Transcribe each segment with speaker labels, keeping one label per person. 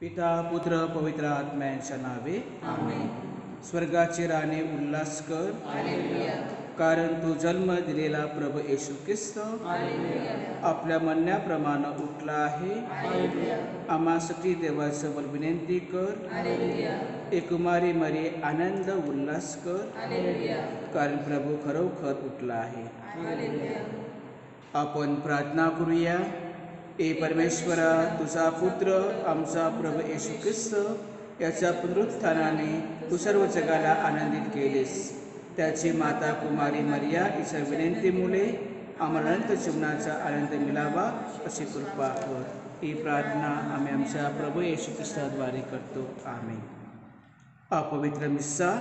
Speaker 1: पिता पुत्र पवित्र आत्म्यांच्या नावे
Speaker 2: आमेन.
Speaker 1: स्वर्गाचे राणे उल्हास कर,
Speaker 2: हालेलुया.
Speaker 1: कारण तू जन्म दिलेला प्रभू येशू ख्रिस्त
Speaker 2: हालेलुया.
Speaker 1: आपल्या म्हणण्याप्रमाणे उठला आहे.
Speaker 2: हालेलुया.
Speaker 1: आम्हासाठी देवाचं बल विनंती कर.
Speaker 2: हालेलुया.
Speaker 1: एकुमारी मरी आनंद उल्हास कर,
Speaker 2: हालेलुया.
Speaker 1: कारण प्रभू खरोखर उठला आहे.
Speaker 2: हालेलुया.
Speaker 1: आपण प्रार्थना करूया. ए परमेश्वरा, तुझा पुत्र आमचा प्रभू येशू ख्रिस्त याच्या पुनरुत्थानाने तू सर्व जगाला आनंदित केलेस. त्याची माता कुमारी मरिया हिच्या विनंतीमुळे आम्हाला अनंत जीवनाचा आनंद मिळावा अशी कृपा कर. ही प्रार्थना आम्ही आमच्या प्रभू येशू ख्रिस्ताद्वारे करतो. आमेन. अपवित्र मिस्सा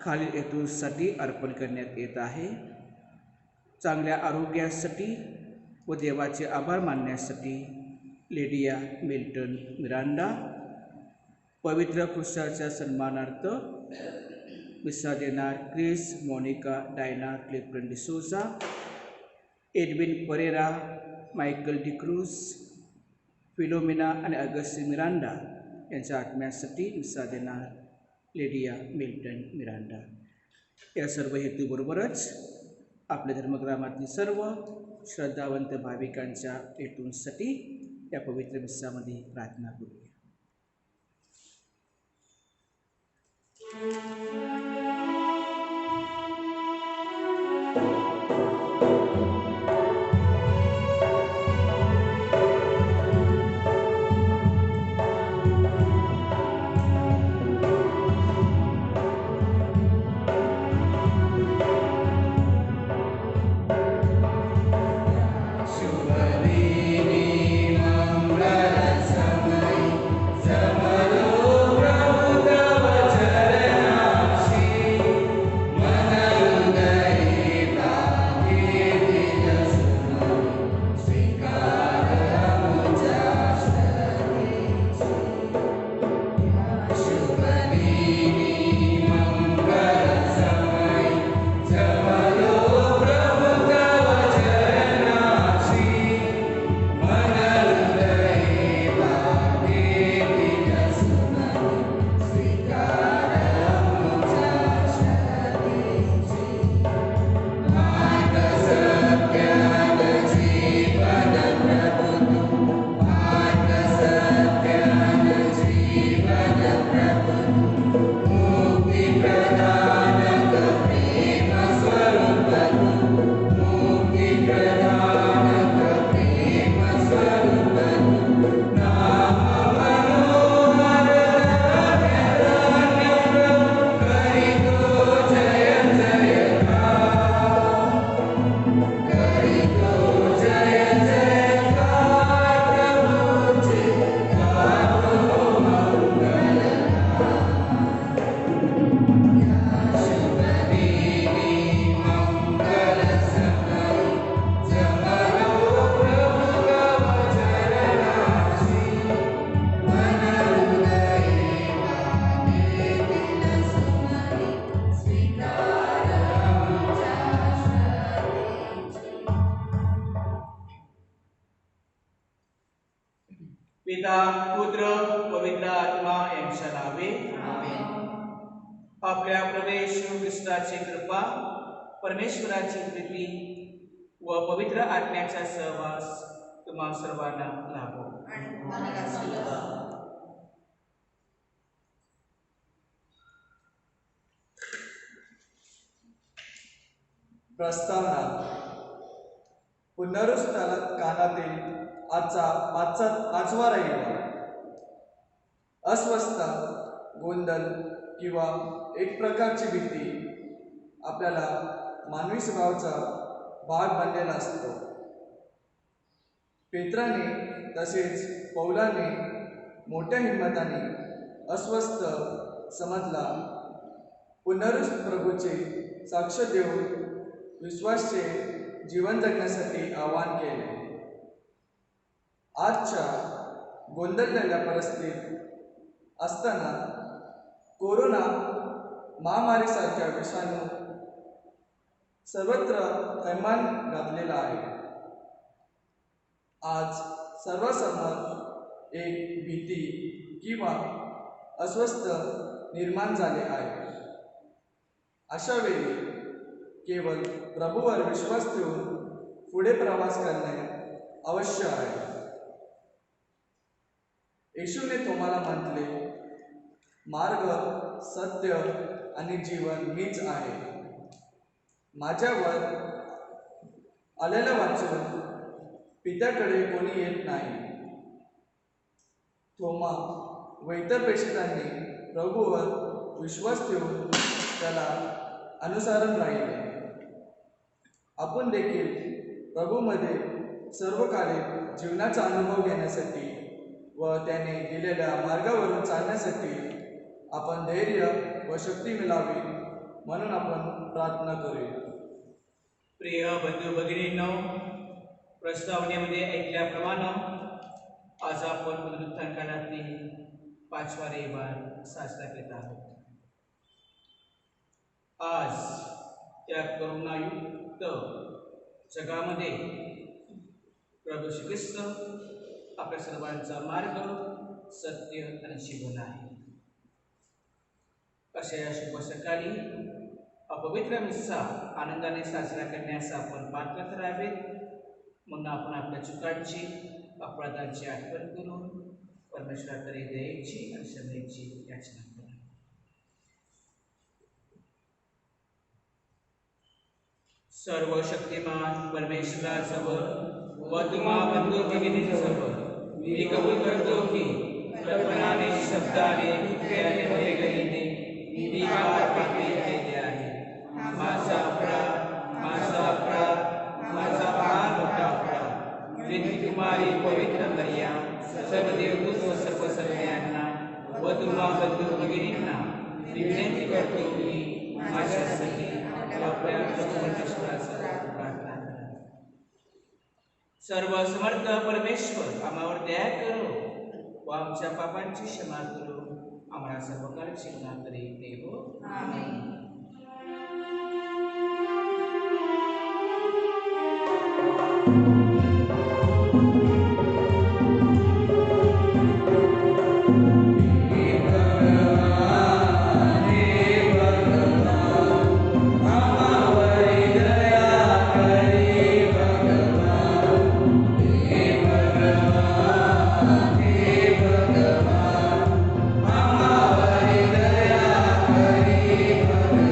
Speaker 1: खालील हेतूसाठी अर्पण करण्यात येत आहे. चांगल्या आरोग्यासाठी व देवाचे आभार मानण्यासाठी लिडिया मिल्टन मिरांडा. पवित्र क्रुसाच्या सन्मानार्थ मिस्सा देणार क्रिस मोनिका डायना क्लिफ्टन डिसोजा, एडविन परेरा, मायकल डिक्रूज, फिलोमिना आणि अगस्ती मिरांडा यांच्या आत्म्यासाठी मिस्सा देणार लिडिया मिल्टन मिरांडा. या सर्व हेतूबरोबरच आपल्या धर्मग्रामातील सर्व श्रद्धावंत भाविकांच्या हेतूंसाठी या पवित्र मिस्सामध्ये प्रार्थना करूया. पिता पुत्र पवित्र आत्मा यांच्या नावे
Speaker 2: आमेन.
Speaker 1: आपल्या प्रभू येशू ख्रिस्ताची कृपा, परमेश्वराची प्रीती व पवित्र आत्म्याचा सहवास तुम्हा सर्वांना लाभो.
Speaker 2: आणि तुम्हाला सुद्धा.
Speaker 3: प्रस्तावना. पुनरुत्थानातील आजचा पाचवा रविवार. अस्वस्थता, गोंधळ किंवा एक प्रकारची भीती आपल्याला मानवी स्वभावाचा भाग बनलेला असतो. पेत्राने तसेच पौलाने मोठ्या हिंमताने अस्वस्थ समजला पुनरुत्थित प्रभूचे साक्ष देऊन विश्वासचे जीवन जगण्यासाठी आवाहन केले. आजच्या गोंधळलेल्या परिस्थितीत असताना कोरोना महामारीसारख्या विषाणू सर्वत्र थैमान घातलेला आहे. आज सर्वांसमोर एक भीती किंवा अस्वस्थ निर्माण झाले आहे. अशा वेळी केवळ प्रभूवर विश्वास ठेवून पुढे प्रवास करणे अवश्य आहे. येशूने तुम्हाला म्हटले, मार्ग, सत्य आणि जीवन मीच आहे. माझ्यावर आलेलं वाचून पित्याकडे कोणी येत नाही. थोमा व इतर प्रेषितांनी प्रभूवर विश्वास ठेवून त्याला अनुसरण राहिले. आपण देखील प्रभूमध्ये सर्वकालिक जीवनाचा अनुभव घेण्यासाठी व त्याने दिलेल्या मार्गावरून चालण्यासाठी आपण धैर्य व शक्ती मिळावी म्हणून आपण प्रार्थना करूया.
Speaker 1: प्रिय बंधू भगिनींनो, प्रस्तावनेमध्ये ऐकल्याप्रमाणे आज आपण पुनरुत्थान काळातील 5वा रविवार साजरा करत आहोत. आज या करुणायुक्त जगामध्ये प्रभू श्री ख्रिस्त आपल्या सर्वांचा मार्ग, सत्य आणि जीवन आहे. अशा या शुभ सकाळी अपवित्र मिस्सा आनंदाने साजरा करण्यास आपण पात्र करावे. म्हणून आपण आपल्या चुकांची, अपराधांची आठवण करून परमेश्वराकडे दयेची आणि क्षमेची याचना करा. सर्व शक्तिमान परमेश्वराजवळ व तुम्हा बंधू भगिनींजवळ मी कबूल करतो की कल्पनाने, शब्दाने, क्रियाने व वेगळीने मी फार पापी केले आहे. माझा अपराध, माझा फार मोठा अपराध. विनंती तुम्हारी पवित्र मर्या सर्व देवदूत व सर्व सगळ्यांना व तुम्हा बंधू भगिनींना विनंती करतो की माझ्यासाठी आपल्या परमेश्वराचा प्रार्थना करा. सर्व समर्थ परमेश्वर आम्हावर दया करो व आमच्या पापांची क्षमा करो. आम्हाला सर्व कार्य शिकणार तरी देव. आमेन.
Speaker 4: Amen.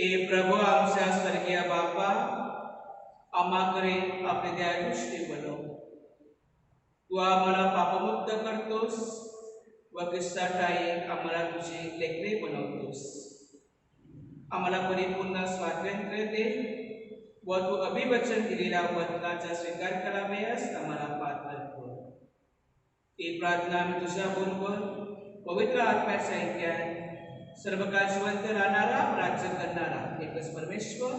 Speaker 1: ए प्रभु आमच्या स्वर्गीय बापा, आम्हाकडे आपली दयादृष्टी बनव. तू आम्हाला पापमुक्त करतोस व ख्रिस्ताठायी आम्हाला तुझी लेकरे बनवतोस. आम्हाला परिपूर्ण स्वातंत्र्य दे व तू अभिवचन दिलेल्या वचनाचा स्वीकार करावयास आम्हाला पात्र कर. ही प्रार्थना आम्ही तुझ्या बरोबर पवित्र आत्म्याच्या ऐक्यात सर्व काळ जिवंत राहणारा, राज्य करणारा एकच परमेश्वर,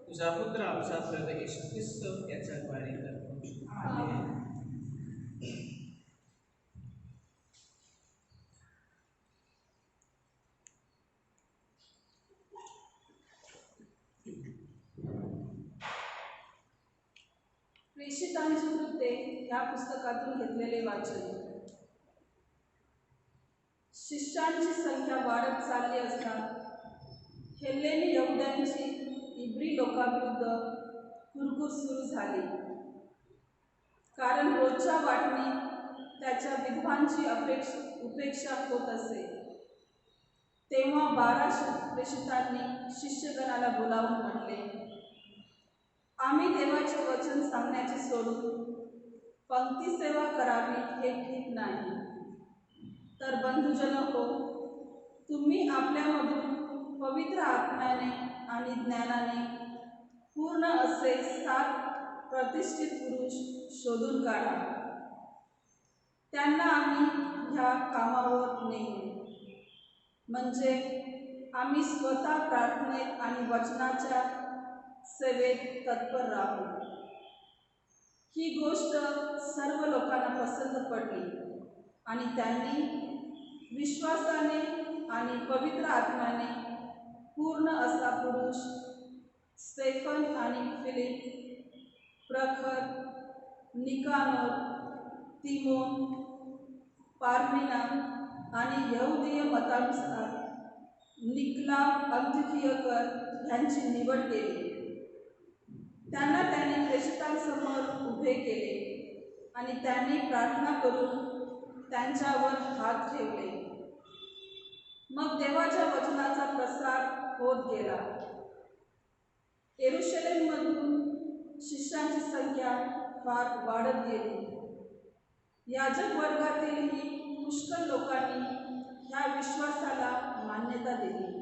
Speaker 1: तुझा पुत्र आमचा प्रभू येशू ख्रिस्त याच्या द्वारे करतो. आमेन.
Speaker 2: प्रेषितांची कृत्ये या पुस्तकातून घेतलेले वाचन. शिष्यांची संख्या वाढत चालली असता हेल्लेनी यहुद्यांची इब्री लोकांविरुद्ध कुरकुर सुरू झाली, कारण रोजच्या वाटणीत त्याच्या विधवांची उपेक्षा होत असे. तेव्हा 12 प्रेषितांनी शिष्यगणाला बोलावून म्हटले, आम्ही देवाचे वचन सांगण्याचे सोडून पंक्ती सेवा करावी हे ठीक नाही. तर बंधुजन हो, तुम्ही आपल्यामधून पवित्र आत्म्याने आणि ज्ञानाने पूर्ण असे 7 प्रतिष्ठित पुरुष शोधून काढा. त्यांना आम्ही ह्या कामावर नेऊ, म्हणजे आम्ही स्वतः प्रार्थनेत आणि वचनाच्या सेवेत तत्पर राहू. ही गोष्ट सर्व लोकांना पसंत पडली आणि त्यांनी विश्वासाने आणि पवित्र आत्म्याने पूर्ण असा पुरुष स्तेफन आणि फिलिप, प्रखर, निकानोर, तिमोन, पार्मिना आणि यहुदीय मतानुसार निकलाव अंत्योखीयकर यांची निवड केली. त्यांना त्यांनी प्रेषितांसमोर उभे केले आणि त्यांनी प्रार्थना करून त्यांच्यावर हात ठेवले. मग देवाच्या वचनाचा प्रसार होत गेला. यरूशलेममधून शिष्यांची संख्या फार वाढत गेली. याजक वर्गातीलही पुष्कळ लोकांनी ह्या विश्वासाला मान्यता दिली.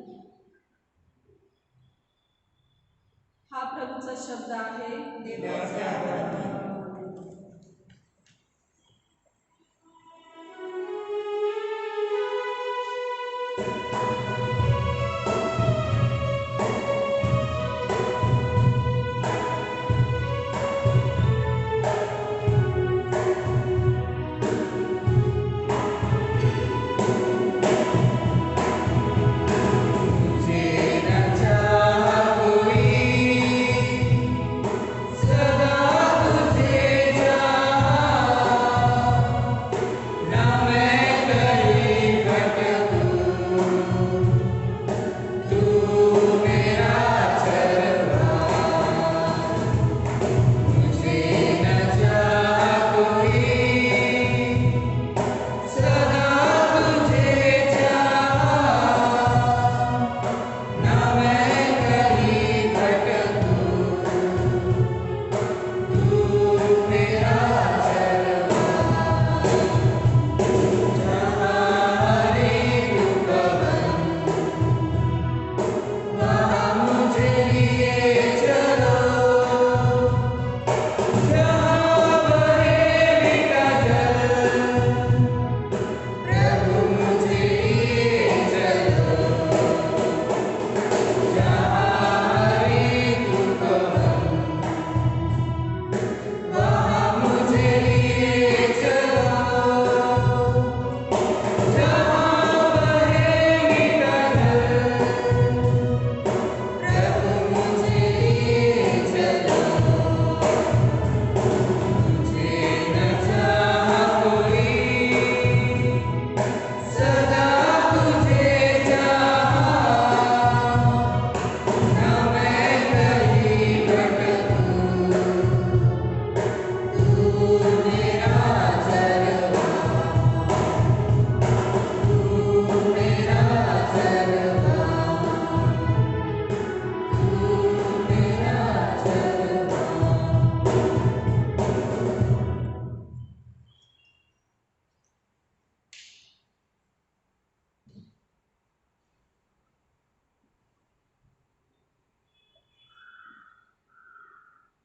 Speaker 2: हा प्रभूचा शब्द आहे. देवाचे आभार.
Speaker 1: सदा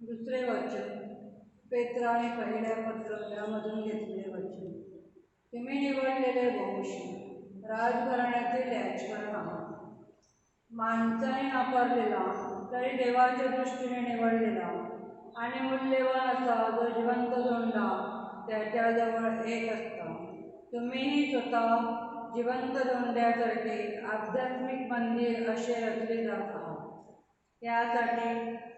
Speaker 4: दुसरे वचन पेत्राने पहिल्या पत्र यामधून घेतलेले वचन. तुम्ही निवडलेले वंश, राजघराण्यातील याजकरण आहात. माणसाने नाकारलेला तरी देवाच्या दृष्टीने निवडलेला आणि मूल्यवान असा जो जिवंत जोंडा त्याच्याजवळ एक असता. तुम्हीही स्वतः जिवंत जोंड्यासारखे आध्यात्मिक मंदिर असे रचले जात आहात. यासाठी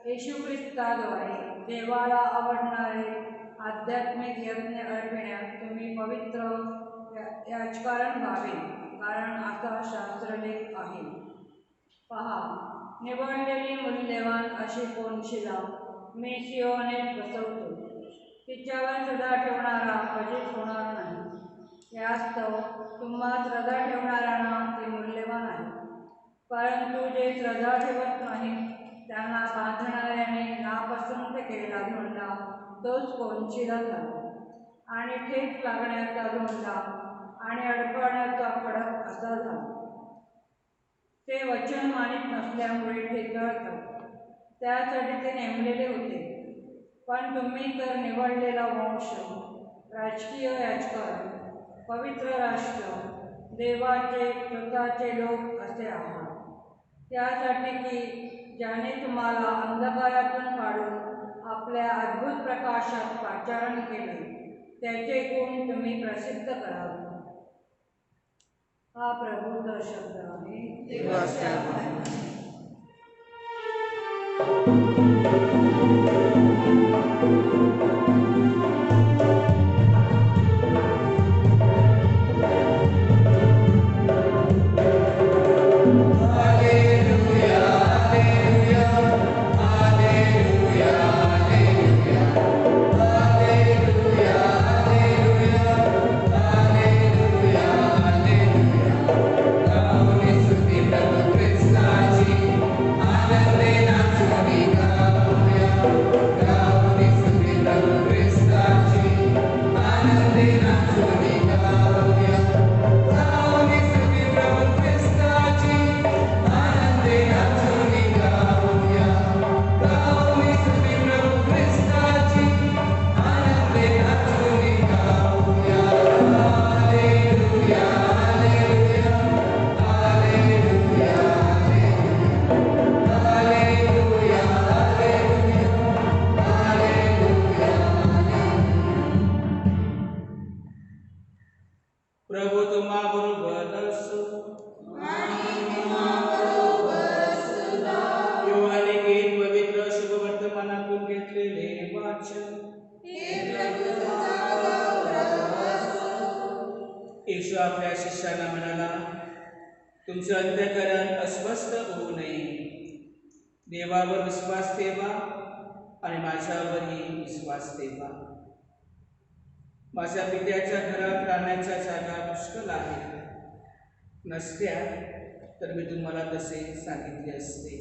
Speaker 4: येशू ख्रिस्ताद्वारे देवाला आवडणारे आध्यात्मिक यज्ञ अर्पण्यात तुम्ही पवित्र याजकारण व्हावे, कारण असा शास्त्रलेख आहे. पहा, निवडलेली मूल्यवान अशी कोनशिला मी सियोनेत बसवतो. तिच्यावर श्रद्धा ठेवणारा पतित होणार नाही. यास्तव तुम्हा श्रद्धा ठेवणाऱ्यांना ते मूल्यवान आहे. परंतु जे श्रद्धा ठेवत नाहीत त्यांना बांधणाऱ्याने नापसंत केलेला धोंडा तोच कोनशिला झाला, आणि ठेच लागण्याचा धोंडा आणि अडकवण्याचा खडक असा झाला. ते वचन मानित नसल्यामुळे ठेचळतात, त्यासाठी ते नेमलेले होते. पण तुम्ही तर निवडलेला वंश, राजकीय याजकरण, पवित्र राष्ट्र, देवाचे स्वतःचे लोक असे आहात. त्यासाठी की ज्याने तुम्हाला अंधकारातून काढून आपल्या अद्भुत प्रकाशात पाचारण केले, त्याचे गुण तुम्ही प्रसिद्ध करावे. हा प्रभूचा शब्द आहे.
Speaker 1: प्रभू तुम्हा बरोबर असो. योहाने गीत पवित्र शुभवर्तमानातून घेतलेले वाचन. येशू आपल्या शिष्यांना म्हणाला, तुमचं अंतःकरण अस्वस्थ होऊ नये. देवावर विश्वास ठेवा आणि माझ्यावरही विश्वास ठेवा. माझ्या पित्याच्या घरात राहण्याच्या जागा पुष्कळ आहे. नसत्या तर मी तुम्हाला तसे सांगितले असते.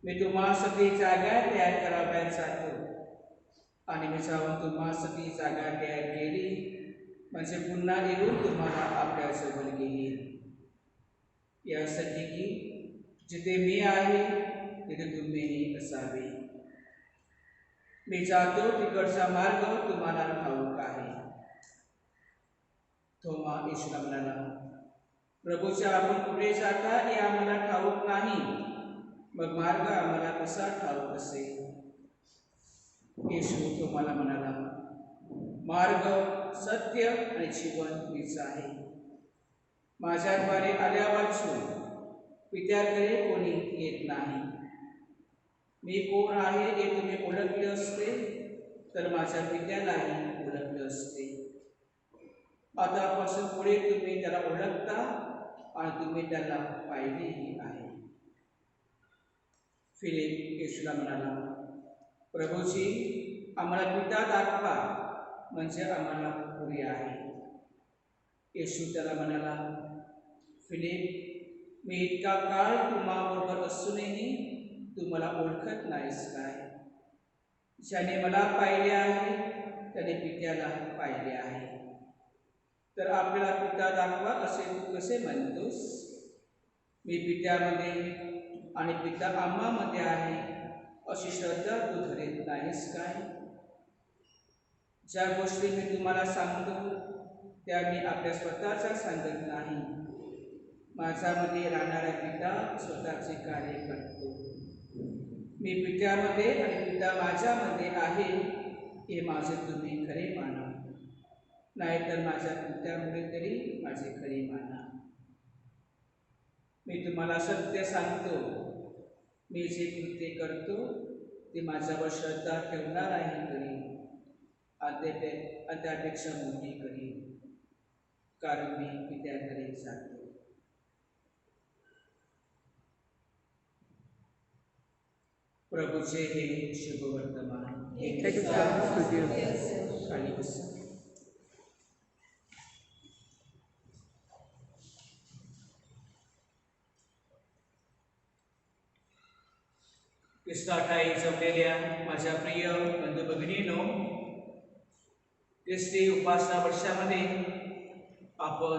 Speaker 1: मी तुम्हासाठी जागा तयार कराव्यात जातो, आणि मी जाऊन तुम्हासाठी जागा तयार केली म्हणजे पुन्हा येऊन तुम्हाला आपल्या जवळ घेईन, यासाठी की जिथे मी आहे तिथे तुम्हीही असावे. मी जातो तिकडचा मार्ग तुम्हाला ठाऊक आहे. थोमा येशूला म्हणाला, प्रभूच्या आपण कुठे जाता हे आम्हाला ठाऊक नाही, मग मार्ग आम्हाला कसा ठाऊक असेल? येशू थोमाला म्हणाला, मार्ग, सत्य आणि जीवन मीच आहे. माझ्याद्वारे आल्यावाचून पित्याकडे कोणी येत नाही. मी कोण आहे हे तुम्ही ओळखले असते तर माझ्या पित्यालाही ओळखले असते. आतापासून पुढे तुम्ही त्याला ओळखता आणि तुम्ही त्याला पाहिलेही आहे. फिलिप येशूला म्हणाला, प्रभूजी, आम्हाला पिता दाखवा म्हणजे आम्हाला पुरे आहे. येशू त्याला म्हणाला, फिलिप, मी इतका काळ तुम्हाबरोबर असूनही तू मला ओळखत नाहीस काय? ज्याने मला पाहिले आहे त्याने पित्याला पाहिले आहे. तर आपल्याला पिता दाखवा असे तू कसे म्हणतोस? मी पित्यामध्ये आणि पिता आम्हामध्ये आहे अशी श्रद्धा तू धरीत नाहीस काय? ज्या गोष्टी मी तुम्हाला सांगतो त्या मी आपल्या स्वतःच्या सांगत नाही. माझ्यामध्ये राहणारा पिता स्वतःचे कार्य करतो. मी पित्यामध्ये आणि पिता माझ्यामध्ये आहे हे माझे तुम्ही खरे माना, नाहीतर माझ्या पित्यामुळे तरी माझे खरे माना. मी तुम्हाला सत्य सांगतो, मी जे कृत्य करतो ते माझ्यावर श्रद्धा ठेवणाराही करीन, आणि त्यापेक्षा मोठी करीन, कारण मी पित्याकडे जातो. प्रभूचे हे शुभवर्तमान. खाली बसा. ख्रिस्ताठाई जमलेल्या माझ्या प्रिय बंधू भगिनींनो, ख्रिस्ती उपासना वर्षामध्ये आपण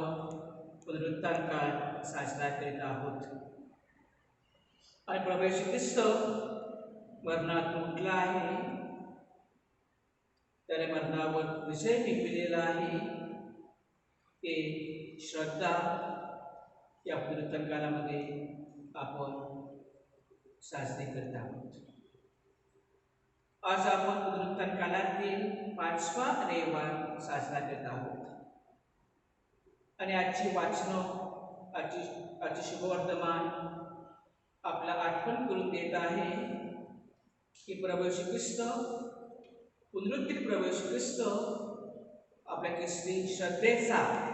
Speaker 1: पुनरुत्थान काळ साजरा करीत आहोत. आणि प्रभू येशू ख्रिस्त मरणातून उठला आहे, त्याने मरणावर विजय मिळविलेला आहे. हे श्रद्धा या पुनरुत्थान काळामध्ये आपण साजरे करत आहोत. आज आपण पुनरुत्थान काळातील 5वा रविवार साजरा करत आहोत. आणि आजची वाचन, आजची शुभवर्तमान आपला आठवण करून देत आहे की प्रभू येशू ख्रिस्त, पुनरुत्थित प्रभू येशू ख्रिस्त आपल्या ख्रिस्ती श्रद्धेचा,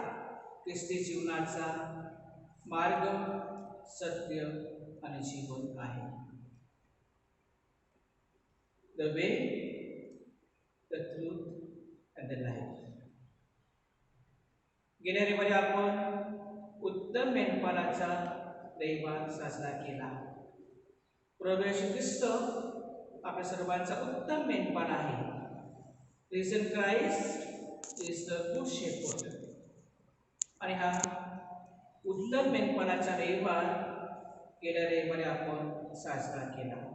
Speaker 1: ख्रिस्ती जीवनाचा मार्ग, सत्य आणि जीवन आहे. The way, the truth and the life. गेल्या रविवारी आपण उत्तम मेंढपाळाचा रविवार साजरा केला. प्रभू येशू ख्रिस्त आपल्या सर्वांचा उत्तम मेंढपाळ आहे. Reason Christ is the good shepherd. आणि हा उत्तम मेंढपाळाचा रविवार गेल्या रविवारी आपण साजरा केला.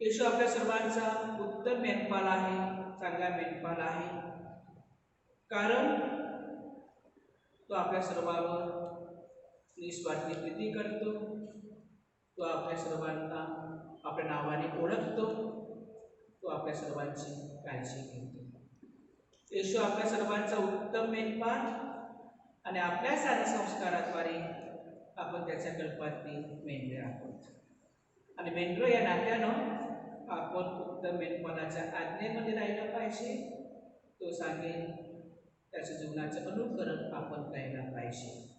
Speaker 1: येशू आपल्या सर्वांचा उत्तम मेंढपाळ आहे, चांगला मेंढपाळ आहे, कारण तो आपल्या सर्वांवर निस्वार्थी प्रीती करतो. तो आपल्या सर्वांना आपल्या नावाने ओळखतो. तो आपल्या सर्वांची काळजी घेतो. येशू आपल्या सर्वांचा उत्तम मेंढपाळ, आणि आपल्या साध्या संस्काराद्वारे आपण त्याच्या कल्पातील मेंढरे आहोत. आणि मेंढरो या नात्यानं आपण उत्तम मेंढपाळाच्या आज्ञेमध्ये राहिलं पाहिजे. तो सांगेल त्याच्या जीवनाचं अनुकरण आपण करायला पाहिजे.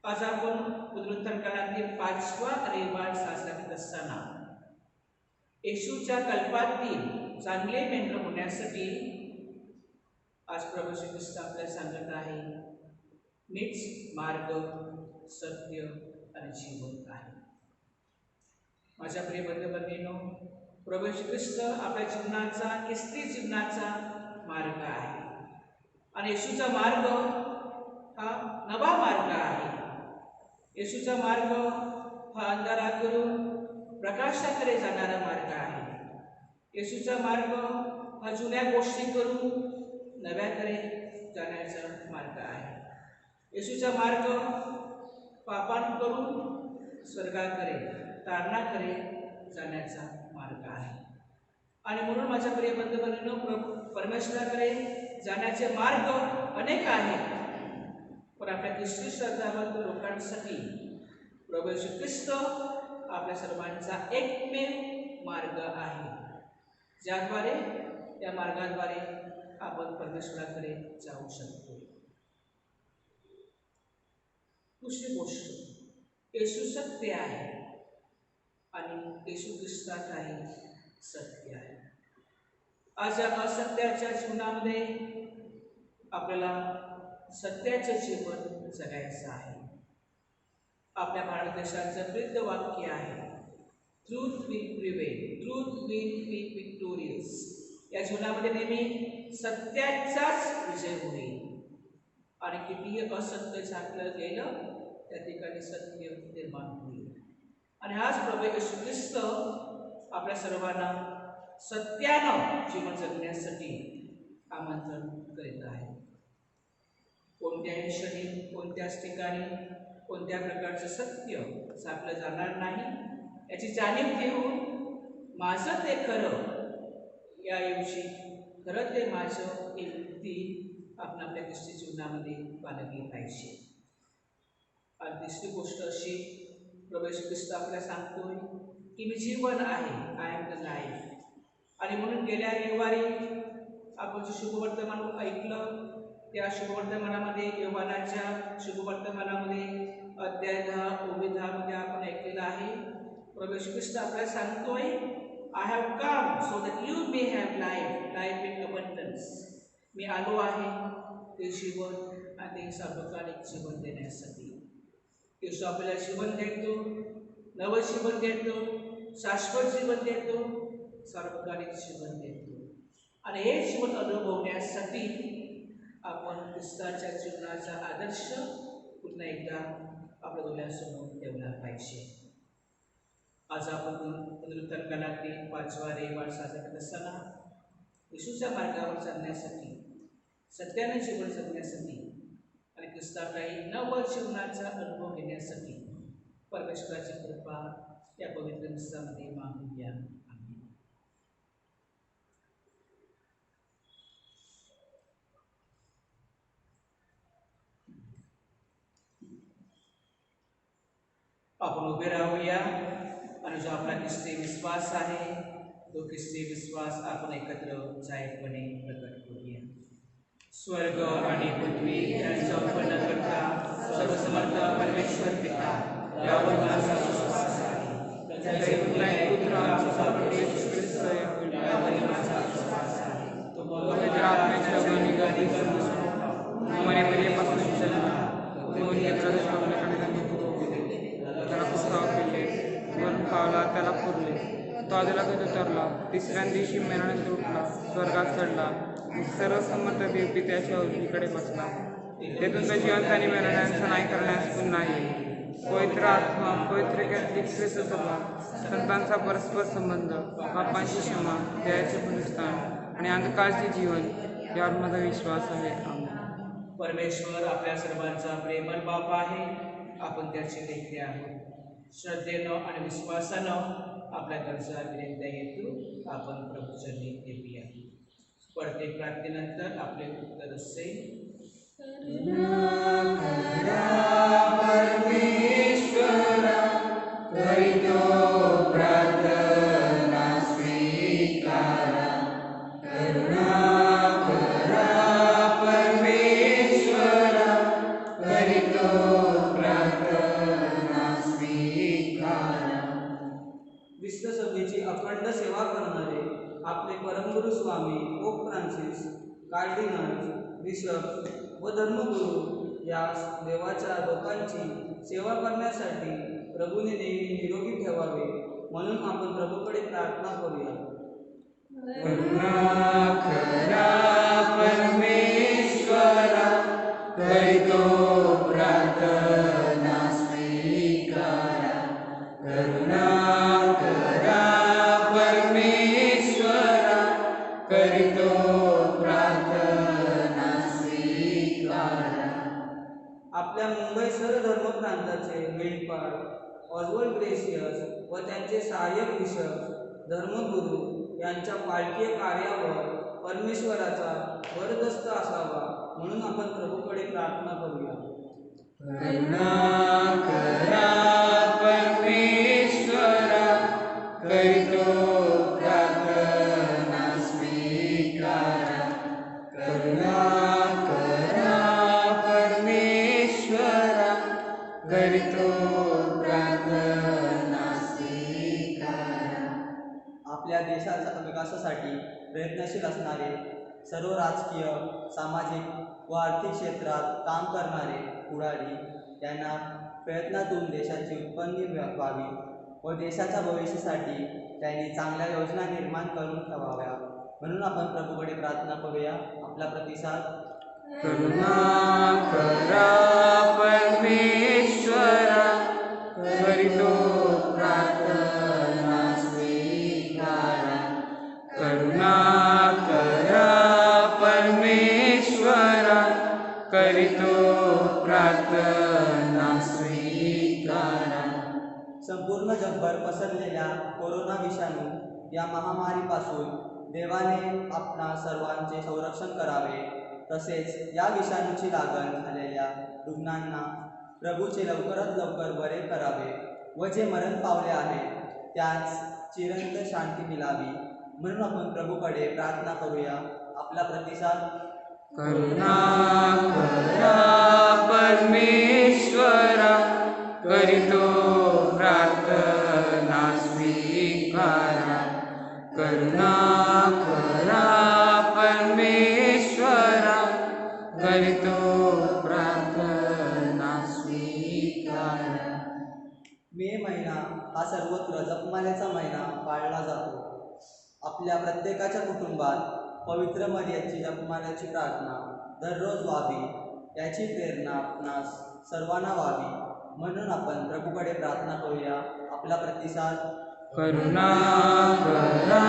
Speaker 1: आज आपण पुनरुत्थान काळातील 5वा रविवार साजरा करत असताना येशूच्या कल्पातील चांगले मेंढर होण्यासाठी आज प्रभू येशू ख्रिस्त आपल्याला सांगत आहे, मीच मार्ग, सत्य आणि जीवन आहे. माझ्या प्रिय बंधू-भगिनींनो, प्रभू येशू ख्रिस्त आपल्या जीवनाचा, ख्रिस्ती जीवनाचा मार्ग आहे. आणि येशूचा मार्ग हा नवा मार्ग आहे. येशूचा मार्ग हा अंधाराकडून प्रकाशाकडे जाणारा मार्ग आहे. येशूचा मार्ग हा जुन्या गोष्टी करून नव्याकडे जाण्याचा मार्ग आहे. येशूचा मार्ग पापांकडून स्वर्गाकडे, तारणाकडे जाण्याचा मार्ग आहे. आणि म्हणून माझ्या प्रिय बंधू-भगिनींनो, परमेश्वराकडे जाण्याचे मार्ग अनेक आहेत. पण आपल्या ख्रिस्ती श्रद्धावंत लोकांसाठी प्रभू येशू ख्रिस्त आपल्या सर्वांचा एकमेव मार्ग आहे, ज्याद्वारे, त्या मार्गाद्वारे आपण परमेश्वराकडे जाऊ शकतो. दुसरी गोष्ट, येशू सत्य आहे आणि येशू ख्रिस्ताचाही सत्य आहे. आज या असत्याच्या जीवनामध्ये आपल्याला सत्याचे जीवन जगायचं आहे. आपल्या भारत देशाचं वृद्ध वाक्य आहे, truth will prevail, truth will be victorious. या जीवनामध्ये नेहमी सत्याचाच विजय होईल. आणि कितीही असत्य झाकलं गेलं त्या ठिकाणी सत्य निर्माण होईल. आणि हाच प्रभू येशू ख्रिस्त आपल्या सर्वांना सत्यानं जीवन जगण्यासाठी आमंत्रण करीत आहे. कोणत्याही क्षणी, कोणत्याच ठिकाणी, कोणत्या प्रकारचं सत्य सापलं जाणार नाही याची जाणीव घेऊन माझं ते खरं याऐवजी खरं ते माझं ही वृत्ती आपण आपल्या ख्रिस्ती जीवनामध्ये बाळगली पाहिजे. आणि दुसरी गोष्ट अशी, प्रभू येशू ख्रिस्त आपल्याला सांगतोय की मी जीवन आहे, आय एम द लाईफ. आणि म्हणून गेल्या रविवारी आपण जे शुभवर्तमान ऐकलं त्या शुभवर्तमानामध्ये, योहानाच्या शुभवर्तमानामध्ये अध्याय 10 ओवी 10 मध्ये आपण ऐकलेलं आहे, प्रभू येशू ख्रिस्त आपल्याला सांगतोय I have come so that you may have life in abundance. मी आलो आहे ते जीवन आणि ते सार्वकालिक जीवन देण्यासाठी. येशू आपल्याला जीवन देतो, नवं जीवन देतो, शाश्वत जीवन देतो, सार्वकालिक जीवन देतो. आणि हे जीवन अनुभवण्यासाठी आपण ख्रिस्ताच्या जीवनाचा आदर्श पुन्हा एकदा आपल्या डोळ्यासमोर ठेवला पाहिजे. आज आपण पुनरुत्थान कालातली 5वा रविवार साजरा करत असताना येशूच्या मार्गावर चालण्यासाठी, सत्याने जीवन जगण्यासाठी आणि ख्रिस्ताकडे नव जीवनाचा अनुभव घेण्यासाठी परमेश्वराची कृपा या पवित्र दिवसामध्ये मागूया. आपण उभे राहूया आणि जो आपला ख्रिस्ती विश्वास आहे तो ख्रिस्ती विश्वास आपण एकत्र जाहीरपणे प्रकट करूया. स्वर्ग आणि पृथ्वी यांचा उत्पन्न करता सर्वसमर्थ परमेश्वर पिता यावर माझा विश्वास आहे. त्याचे पुत्र आमचा प्रभू येशू ख्रिस्त यावर माझा विश्वास आहे. तो पवित्र आत्म्याच्या निगडी करून मरेपासून जन्मला, दोन प्रदेश खावला, त्याला पुरले, तो आजला कधी उतरला, तिसऱ्या दिवशी मेल्यानंतर उठला, स्वर्गात चढला, सर्व समर्थ पित्याच्या उजवीकडे बसला, तेथून तो जिवंत आणि मेलेल्यांचा न्याय करण्यास पुन्हा येईल. पवित्र आत्मा, पवित्र कॅथलिक ख्रिस्त सभा, संतांचा परस्पर संबंध, पापांची क्षमा, देहाचे पुनरुत्थान आणि अंधकारचे जीवन यावर माझा विश्वास आहे. आमेन. परमेश्वर आपल्या सर्वांचा प्रेमळ बाप आहे. आपण त्याचे लेकरे आहोत. श्रद्धेनं आणि विश्वासानं आपल्या गरजा विनंत्या हेतू आपण प्रभूचरणी देऊया. प्रत्येक प्रार्थनेनंतर आपले उत्तर असेल,
Speaker 3: विश्व सभेची अखंड सेवा करणारे आपले परमगुरू स्वामी पोप फ्रान्सिस, कार्डिनल, बिशप व धर्मगुरू या देवाच्या लोकांची सेवा करण्यासाठी प्रभूने नेहमी निरोगी ठेवावे म्हणून आपण प्रभूकडे प्रार्थना करूया. आपल्या मुंबई सर्वधर्म प्रांताचे मेंढपाळ ऑस्वल्ड ग्रेसियस व त्यांचे सहाय्यक बिशप धर्मगुरू यांच्या पालखी कार्यावर परमेश्वराचा वरदस्त असावा म्हणून आपण प्रभूकडे प्रार्थना करूया. आपल्या देशाच्या विकासासाठी प्रयत्नशील असणारे सर्व राजकीय, सामाजिक व आर्थिक क्षेत्रात काम करणारे पुढारी यांना प्रयत्नातून देशाची उत्पन्न व्हावी व देशाच्या भविष्यासाठी त्यांनी चांगल्या योजना निर्माण करून ठेवाव्या म्हणून आपण प्रभूकडे प्रार्थना करूया. आपला प्रतिसाद.
Speaker 5: करुणा करा परमेश्वरा, करीतो
Speaker 3: संपूर्ण जगभर पसरलेल्या कोरोना विषाणू या महामारीपासून देवाने आपणा सर्वांचे संरक्षण करावे, तसेच या विषाणूची लागण झालेल्या रुग्णांना प्रभूचे लवकरात लवकर बरे करावे व जे मरण पावले आहेत त्यास चिरंत शांती मिळावी, म्हणून आपण प्रभूकडे प्रार्थना करूया. आपला प्रतिसाद.
Speaker 5: करुणा करा परमेश्वरा, करितो प्रार्थना स्वीकारा. करुणा करा परमेश्वरा, करितो प्रार्थना स्वीकारा.
Speaker 3: मे महिना हा सर्वत्र जपमालेचा महिना पाळला जातो. आपल्या प्रत्येकाच्या कुटुंबात पवित्र मर्याची जपमाल्याची प्रार्थना दररोज व्हावी याची प्रेरणा आपणास सर्वांना व्हावी, म्हणून आपण प्रभूकडे प्रार्थना करूया. आपला प्रतिसाद.
Speaker 5: करुणा करा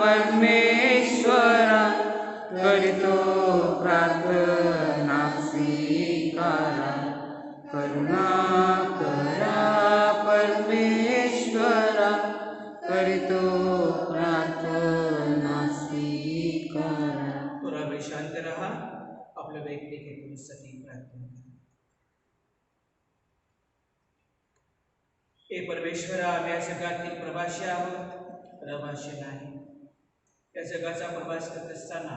Speaker 5: परमेश्वरा, करितो प्रार्थना स्वीकारा. करुणा करा परमेश्वरा, करितो प्रार्थना स्वीकारा.
Speaker 1: थोडा वेळ शांत रहा. आपल्या वैयक्तिक हेतूंसाठी प्रार्थना करा. हे परमेश्वरा, आम्ही या जगातील प्रवासी आहोत, रहिवासी नाही. या जगाचा प्रवास करत असताना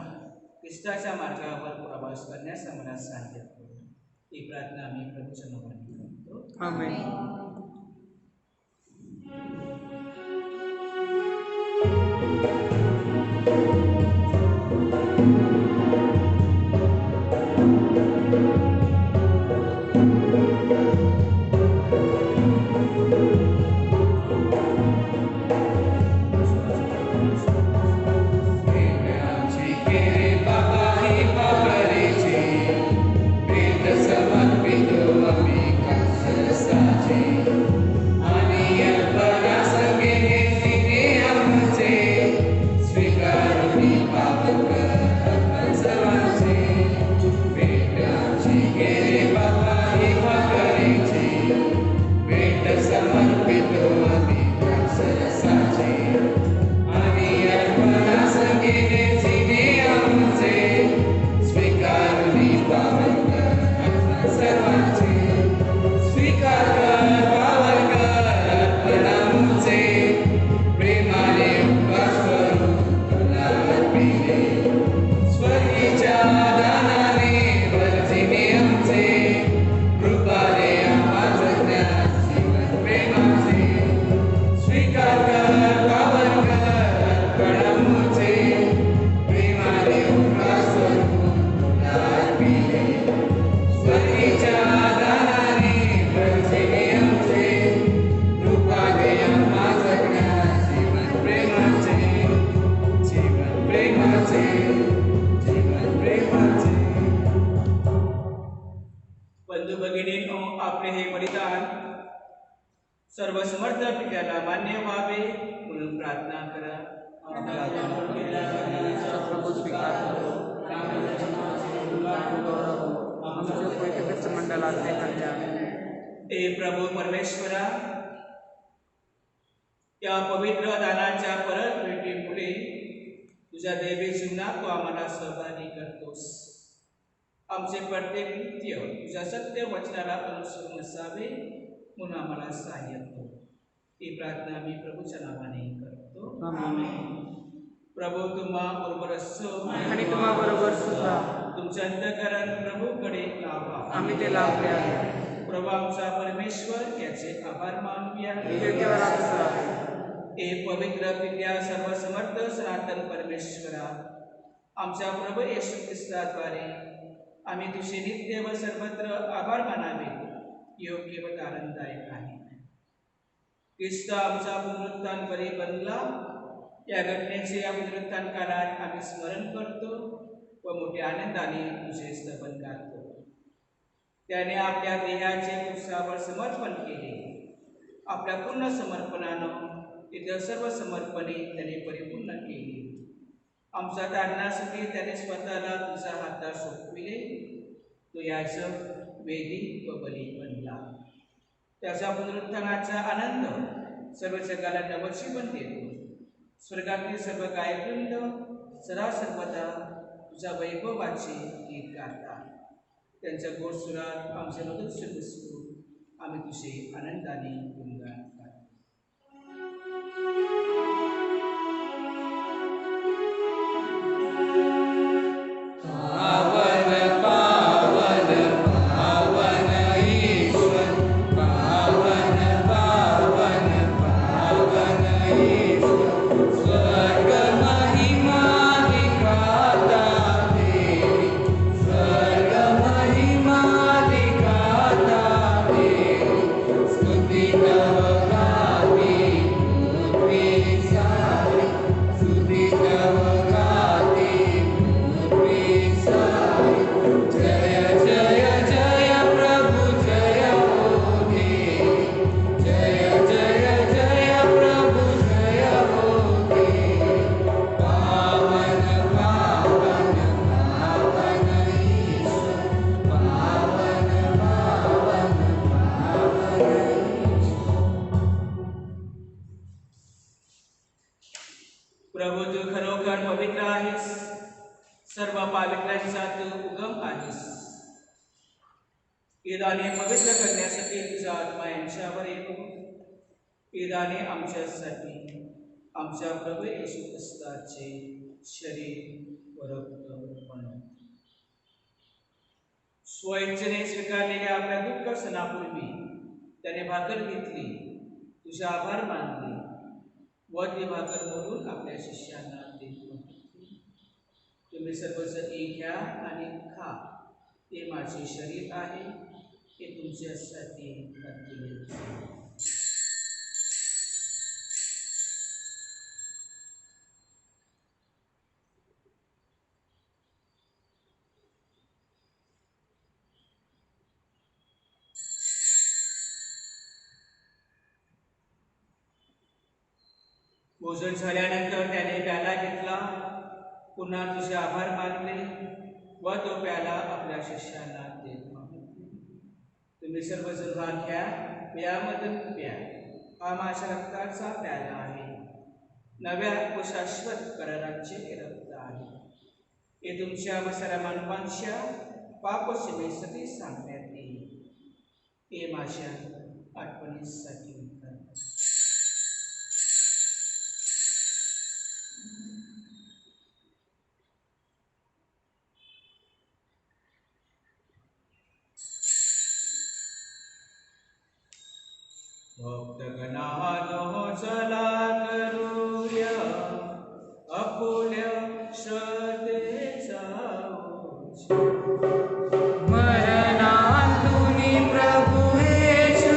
Speaker 1: ख्रिस्ताच्या मार्गावर प्रवास करण्यास आम्हाला साध्य करू. ही प्रार्थना आम्ही प्रभूच्या नावाने करतो.
Speaker 5: आमेन.
Speaker 1: बंधू भगिनींनो, आपले हे बलिदान सर्वसमर्थ पित्याला मान्य व्हावे म्हणून प्रार्थना करा. हे प्रभू परमेश्वरा, या पवित्र दानाच्या परत भेटीमुळे तुझ्या दैवी जीवनात तू आम्हाला सहभागी करतोस. आमचे प्रत्येक कृत्य तुझ्या सत्य वचनाला अनुसरून असावे म्हणून आम्हाला सहाय्य कर. ही प्रार्थना आम्ही प्रभूच्या नावाने करतो. प्रभू तुम्हा बरोबर असो
Speaker 5: आणि तुम्हा बरोबर सुद्धा.
Speaker 1: तुमचे अंतःकरण प्रभूकडे लावा.
Speaker 5: आम्ही ते लावले आहे.
Speaker 1: प्रभू आमचा परमेश्वर याचे आभार मानूया. हे पवित्र पित्या सर्वसमर्थ सनातन परमेश्वरा, आमच्या प्रभू येशू ख्रिस्ताद्वारे आम्ही तुझे नित्य व सर्वत्र आभार मानावे योग्य व आनंददायक आहे. ख्रिस्त आमचा पुनरुत्थान बरी बनला या घटनेचे या पुनरुत्थान काळात आम्ही स्मरण करतो व मोठ्या आनंदाने तुझे स्तवन गातो. त्याने आपल्या देहाचे उत्साहावर समर्पण केले. आपल्या पूर्ण समर्पणानं इतर सर्व समर्पणे त्याने परिपूर्ण केली. आमचा तारणासाठी त्याने स्वतःला तुझ्या हातात सोपविले. तो याचक वेदी व बली बनला. त्याचा पुनरुत्थानाचा आनंद सर्व जगाला नवं जीवन देतो. स्वर्गातील सर्व गायवृंद सदा सर्वदा तुझ्या वैभवाचे गीत गातात. त्यांच्या गोड सुरात आमचे मदत सुरू आम्ही तुझे आनंदाने गुणगान गातो. प्रभू तू खरोखर पवित्र आहेस, सर्व पावित्र्यांचा तू उगम आहेस. ईदाने पवित्र करण्यासाठी तुझा आत्मा यांच्यावर येतो. ईदाने आमच्यासाठी आमच्या प्रभू येशू ख्रिस्ताचे शरीर व रक्त बनवतो. स्वइच्छेने स्वीकारलेल्या आपल्या दुःख सणापूर्वी त्याने भाकर घेतली, तुझे आभार मानले व ती भाकर मोडून आपल्या शिष्यांना देत होती. तुम्ही सर्वजण घ्या आणि खा, ते माझे शरीर आहे, ते तुमच्यासाठी घातलेले आहे. भोजन झाल्यानंतर त्याने प्याला घेतला, पुन्हा तुझे आभार मानले व तो प्याला आपल्या शिष्यांना देत मागितले. तुम्ही सर्वजण हा घ्या, यामधून प्या, हा माझ्या रक्ताचा प्याला आहे, नव्या व शाश्वत कराराचे रक्त आहे. हे तुमच्या व सर्व मानवांच्या पापक्षमेसाठी सांगण्यात येईल. हे माझ्या आठवणीसाठी करा. भक्तगणानो चला करूया आपुल्या श्रद्धेचा
Speaker 5: मरणातूनी प्रभू येशू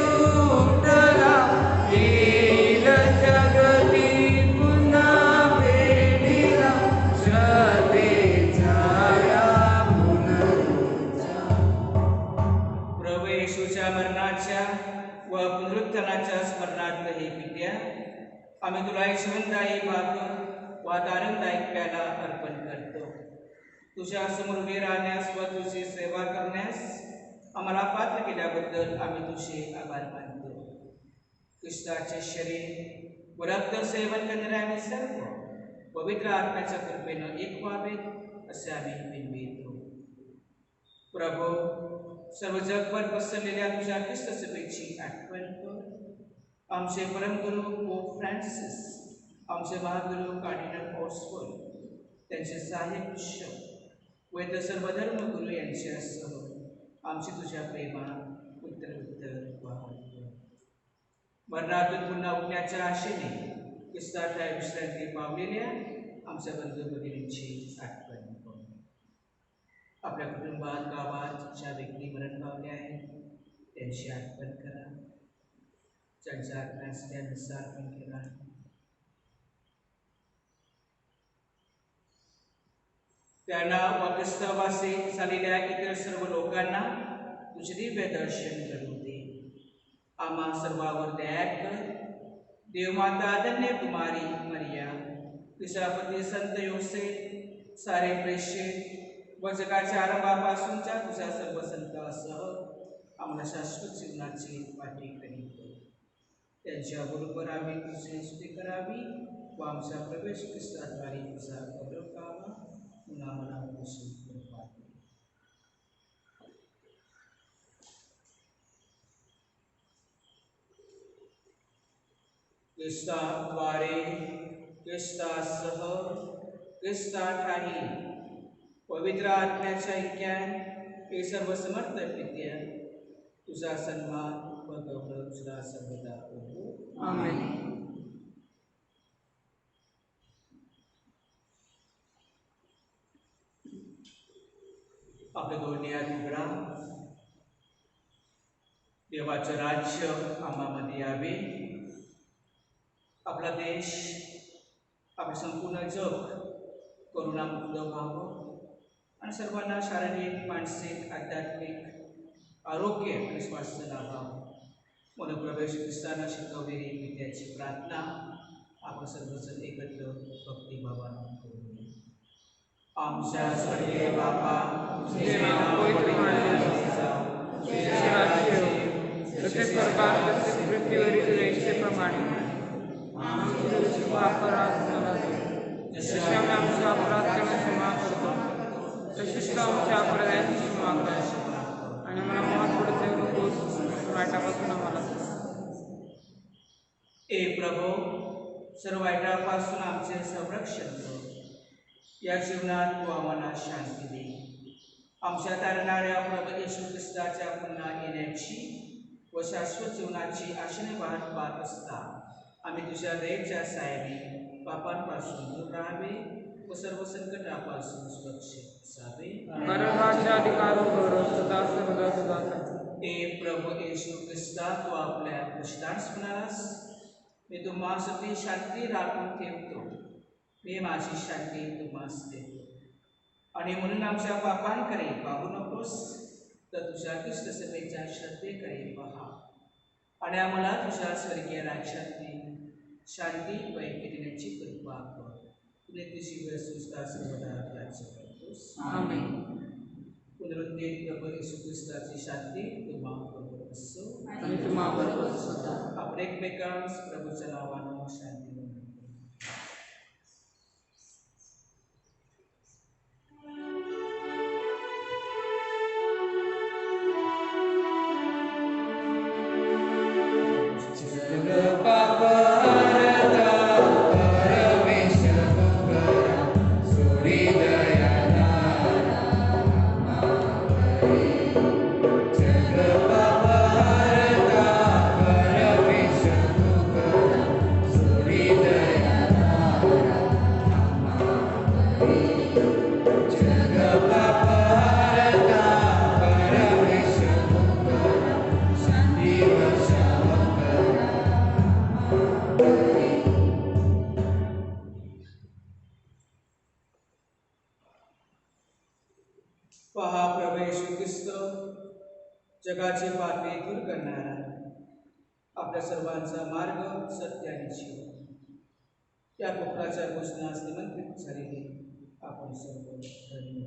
Speaker 5: उठला, येईल जगती पुन्हा भेटीला, श्रद्धेचा या पुनरुत्थान.
Speaker 1: प्रभू येशूच्या मरणाच्या व पुनरुत्थानाच्या स्मरणार्थ हे पित्या, आम्ही तुला जीवनदायी भाकर व आनंददायक प्याला अर्पण करतो. तुझ्या समोर उभे राहण्यास व तुझी सेवा करण्यास आम्हाला पात्र केल्याबद्दल आम्ही तुझे आभार मानतो. ख्रिस्ताचे शरीर व रक्त सेवन करणारे आम्ही सर्व पवित्र आत्म्याच्या कृपेनं एक व्हावेत असे आम्ही विनवितो. प्रभू, सर्व जगभर पसरलेल्या तुझ्या ख्रिस्त सभेची आठवण कर. आमचे परमगुरू पोप फ्रान्सिस, आमचे महागुरू कार्डिनल ऑस्वर्ड, त्यांचे सहाय्यक बिशप व इतर सर्व धर्मगुरू यांच्यासह आमची तुझ्या प्रेमात उत्तर वाहत. मरणातून पुन्हा उठण्याच्या आशेने ख्रिस्ताच्या विश्रांती पावलेल्या आमच्या बंधू भगिनींची आठवण करू. आपल्या कुटुंबात गावात ज्या व्यक्ती मरण पावल्या आहेत त्यांची आठवण करा. ज्यांच्या आत्म्यास त्यानुसार पण करा. त्यांना व ख्रिस्तवासी झालेल्या इतर सर्व लोकांना तुझे दिव्य दर्शन करू दे. आम्हा सर्वांवर दया कर. देवमाता धन्य कुमारी मरिया, तिचा पती संत योसेफ, सारे प्रेषित व जगाच्या आरंभापासूनच्या तुझ्या सर्व संतांसह आम्हाला शाश्वत जीवनाची वाटी करीत. त्यांच्याबरोबर आम्ही तुझी स्तुती करावी व आमचा प्रवेश ख्रिस्ताद्वारे तुझा गौरव करावा म्हणून आम्हाला तुझी कृपा दे. ख्रिस्ताद्वारे ख्रिस्तासह ख्रिस्ताठाई पवित्र आत्म्याच्या ऐक्यान हे सर्व समर्थ पित्या तुझा सन्मान व गौरव तुला सर्वदा करू.
Speaker 5: आमेन.
Speaker 1: आपल्या दोन्ही हात उघडा. देवाचं राज्य आम्हामध्ये यावे. आपला देश आपलं संपूर्ण जग करुणामुक्त व्हावं आणि सर्वांना शारीरिक मानसिक आध्यात्मिक आरोग्य आणि स्वास्थ्य लाभावं म्हणून प्रवेश ख्रिस्तांना शिकवलेली विद्याची प्रार्थना आपण सर्वजण एकत्र भक्तिभावानं करूया. आमच्या स्वर्गीय बाबा
Speaker 5: तुझे नाव पवित्र मानले जावं. तुझे राज्य येवो. जसे स्वर्गात तसे पृथ्वीवरील रेषेप्रमाणे आमचे अपराध मला दे. जसे आम्ही आमच्या अपराधांना क्षमा करतो तशीच तू आमच्या अपराधांची क्षमा कर. आणि मला माफ पडते नकोस वाईटापासून आम्हाला
Speaker 1: ए प्रभो सर्व वाईटापासून आमचे संरक्षण कर. या जीवनात तू आम्हाला शांती दे. आमच्या तारणाऱ्या प्रभू येशू ख्रिस्ताच्या पुन्हा येण्याची व शाश्वत जीवनाची आशेने वाट पाहत असता आम्ही तुझ्या दयेच्या साहाय्याने पापांपासून दूर राहावे व सर्व संकटापासून सुरक्षित असावे.
Speaker 5: कारण राज्य अधिकार व गौरव सदा सर्वदा तुझाच आहे.
Speaker 1: ए प्रभू येशू ख्रिस्ता तू आपल्या दृष्टांस म्हणालास मी तुम्हासाठी शांती राखून ठेवतो. मी माझी शांती तुम्हास देतो. आणि म्हणून आमच्या पापांकडे पाहू नकोस तर तुझ्या दुष्ट सभेच्या श्रद्धेकडे पहा आणि आम्हाला तुझ्या स्वर्गीय राज्यातली शांती व ऐक्य देण्याची कृपा कर. तुझे तुझी व्यवस्था सर्वदा राज्य करतोस.
Speaker 5: आमेन.
Speaker 1: पुनरुत्थित प्रभू येशू ख्रिस्ताची शांती तुम्हाला असो.
Speaker 5: आणि तुम्हाबरोबर सुद्धा.
Speaker 1: आपण एकमेकांस प्रभूच्या नावानं शांती म्हणू. पहा प्रभू येशू ख्रिस्त जगाचे पापे दूर करणारा आपल्या सर्वांचा मार्ग सत्य आणि जीवन या कोकणाच्या घोषणास निमंत्रित झालेले आपण सर्व धन्य.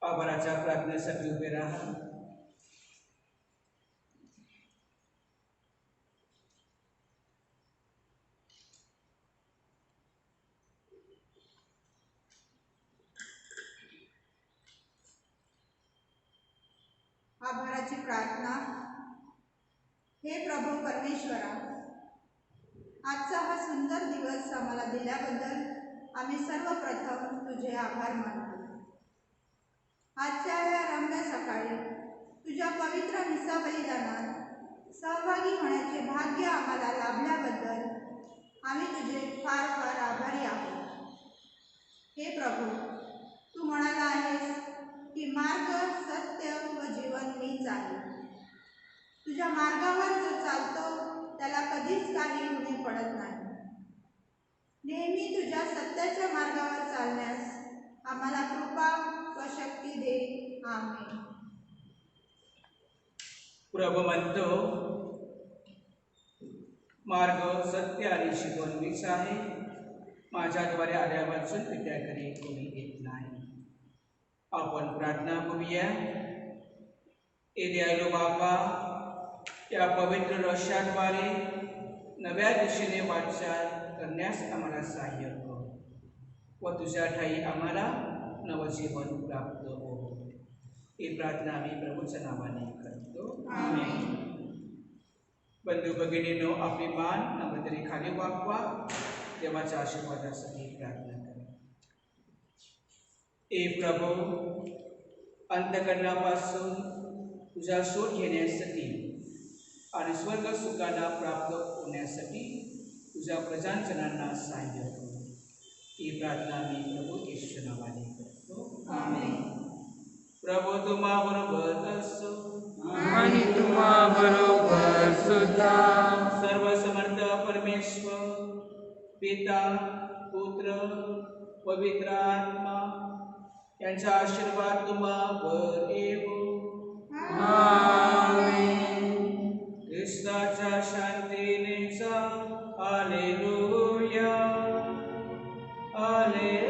Speaker 1: आभाराच्या प्रार्थनेसाठी उभे राहा.
Speaker 6: आभाराची प्रार्थना. हे प्रभू परमेश्वरा, आजचा हा सुंदर दिवस आम्हाला दिल्याबद्दल आम्ही सर्वप्रथम तुझे आभार मानतो. आजच्या या रम्य सकाळी तुझ्या पवित्र मिसा बलिदानात सहभागी होण्याचे भाग्य आम्हाला लाभल्याबद्दल आम्ही तुझे फार फार आभारी आहोत. हे प्रभू, तू म्हणाला आहेस की मार्ग, सत्य व जीवन मीच आहे. तुझ्या मार्गावर जो चालतो त्याला कधीच काही उणे पडत नाही. नेहमी तुझ्या सत्याच्या मार्गावर चालण्यास आम्हाला कृपा व शक्ती दे. आमेन.
Speaker 1: प्रभू म्हणतो, मार्ग, सत्य आणि जीवन मीच आहे. माझ्याद्वारे आल्यापासून पित्याकडे कोणी येत नाही. आपण प्रार्थना करूया. दयाळू बाबा, या पवित्र रहस्याद्वारे नव्या दिशेने वाटचाल करण्यास आम्हाला सहाय्य कर व तुझ्या ठाई आम्हाला नवजीवन प्राप्त हो. ही प्रार्थना आम्ही प्रभूच्या नावाने करतो. आमेन. बंधू भगिनींनो, आपली मान नम्रतेने खाली वाकवा. देवाच्या आशीर्वादासाठी प्रार्थना करा. प्रभू, अंतःकरणापासून तुझा शोध घेण्यासाठी आणि स्वर्ग सुखाला प्राप्त होण्यासाठी तुझ्या प्रजांजनांना सहाय्य कर. ही प्रार्थना मी प्रभू येशूच्या नावाने करतो.
Speaker 2: आमेन.
Speaker 1: प्रभू तुम्हा बरोबर असो
Speaker 5: आणि तुम्हा बरोबर सुद्धा.
Speaker 1: सर्वसमर्थ परमेश्वर पिता, पुत्र, पवित्र आत्मा यांचा आशीर्वाद तुम्हावर येवो.
Speaker 5: आमेन.
Speaker 1: ख्रिस्ताच्या शांतीने जा. Hallelujah, hallelujah.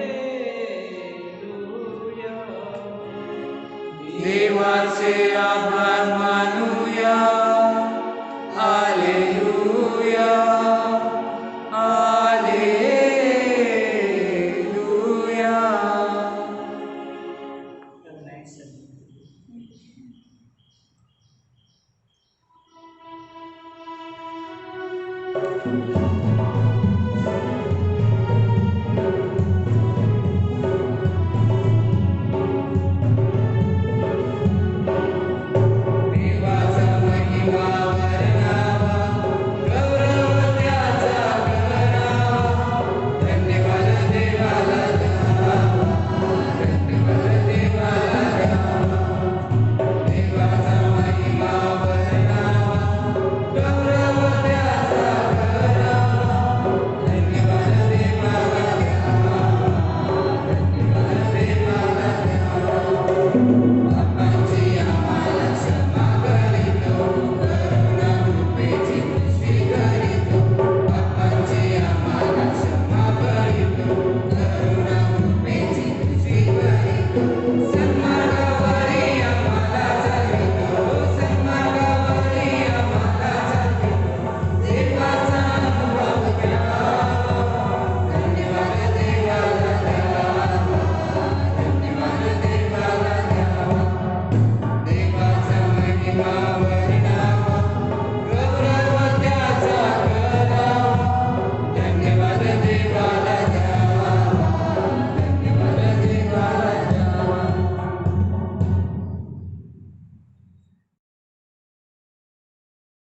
Speaker 5: देवाचे आभार मानूया. Hallelujah, hallelujah.
Speaker 1: Have a nice Sunday.